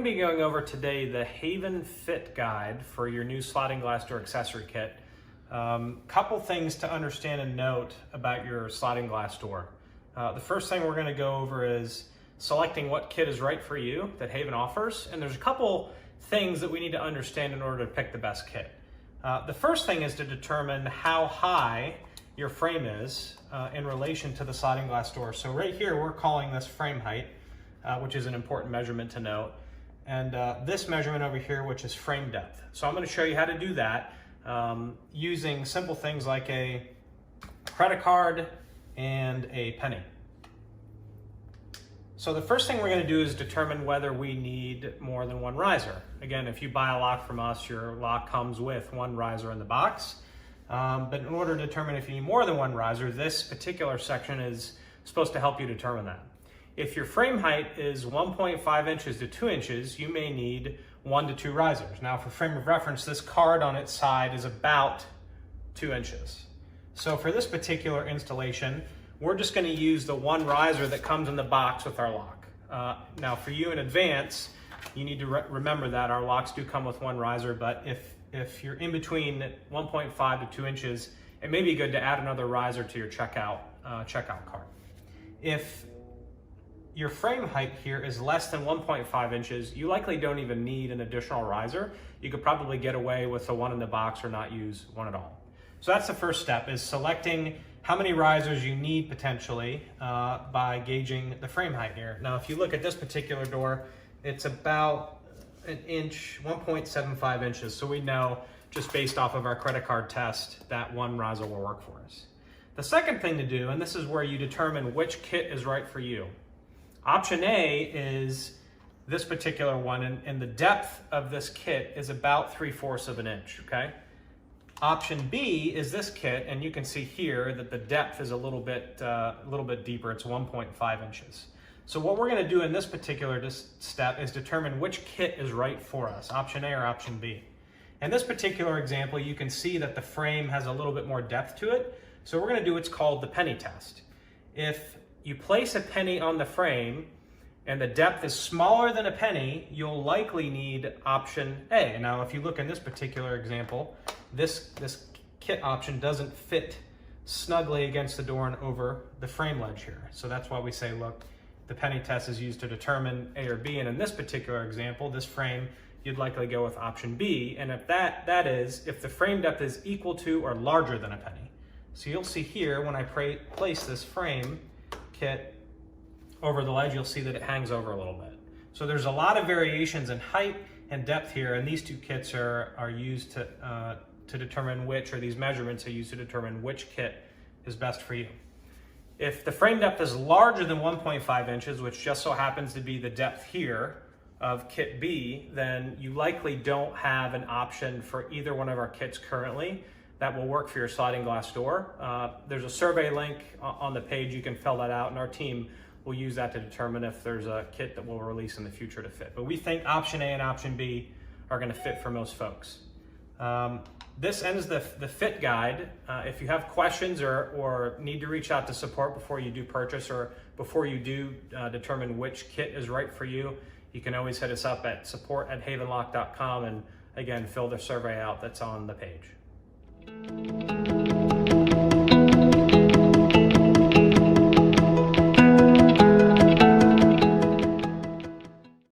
to be going over today the Haven Fit Guide for your new sliding glass door accessory kit. Couple things to understand and note about your sliding glass door. The first thing we're going to go over is selecting what kit is right for you that Haven offers, and there's a couple things that we need to understand in order to pick the best kit. The first thing is to determine how high your frame is in relation to the sliding glass door. So right here we're calling this frame height, which is an important measurement to note, and this measurement over here, which is frame depth. So I'm going to show you how to do that using simple things like a credit card and a penny. So the first thing we're going to do is determine whether we need more than one riser. Again, if you buy a lock from us, your lock comes with one riser in the box. But in order to determine if you need more than one riser, this particular section is supposed to help you determine that. If your frame height is 1.5 inches to 2 inches, you may need 1 to 2 risers. Now for frame of reference, this card on its side is about 2 inches. So for this particular installation, we're just going to use the one riser that comes in the box with our lock. Now for you in advance, you need to remember that our locks do come with one riser, but if you're in between 1.5 to 2 inches, it may be good to add another riser to your checkout card. If your frame height here is less than 1.5 inches, you likely don't even need an additional riser. You could probably get away with the one in the box or not use one at all. So that's the first step, is selecting how many risers you need potentially by gauging the frame height here. Now, if you look at this particular door, it's about an inch, 1.75 inches. So we know just based off of our credit card test that one riser will work for us. The second thing to do, and this is where you determine which kit is right for you. Option A is this particular one, and the depth of this kit is about 3/4 of an inch, okay? Option B is this kit, and you can see here that the depth is a little bit deeper. It's 1.5 inches. So what we're going to do in this particular step is determine which kit is right for us, option A or option B. In this particular example, you can see that the frame has a little bit more depth to it. So we're going to do what's called the penny test. If you place a penny on the frame and the depth is smaller than a penny, you'll likely need option A. Now, if you look in this particular example, this kit option doesn't fit snugly against the door and over the frame ledge here. So that's why we say, look, the penny test is used to determine A or B. And in this particular example, this frame, you'd likely go with option B. And if if the frame depth is equal to or larger than a penny. So you'll see here, when I place this frame kit over the ledge, you'll see that it hangs over a little bit. So there's a lot of variations in height and depth here, and these two kits are used to determine which, or these measurements are used to determine which kit is best for you. If the frame depth is larger than 1.5 inches, which just so happens to be the depth here of kit B, then you likely don't have an option for either one of our kits currently that will work for your sliding glass door. There's a survey link on the page. You can fill that out, and our team will use that to determine if there's a kit that we'll release in the future to fit. But we think option A and option B are going to fit for most folks. This ends the fit guide. If you have questions or need to reach out to support before you do purchase or before you do determine which kit is right for you, you can always hit us up at support@havenlock.com and again, fill the survey out that's on the page.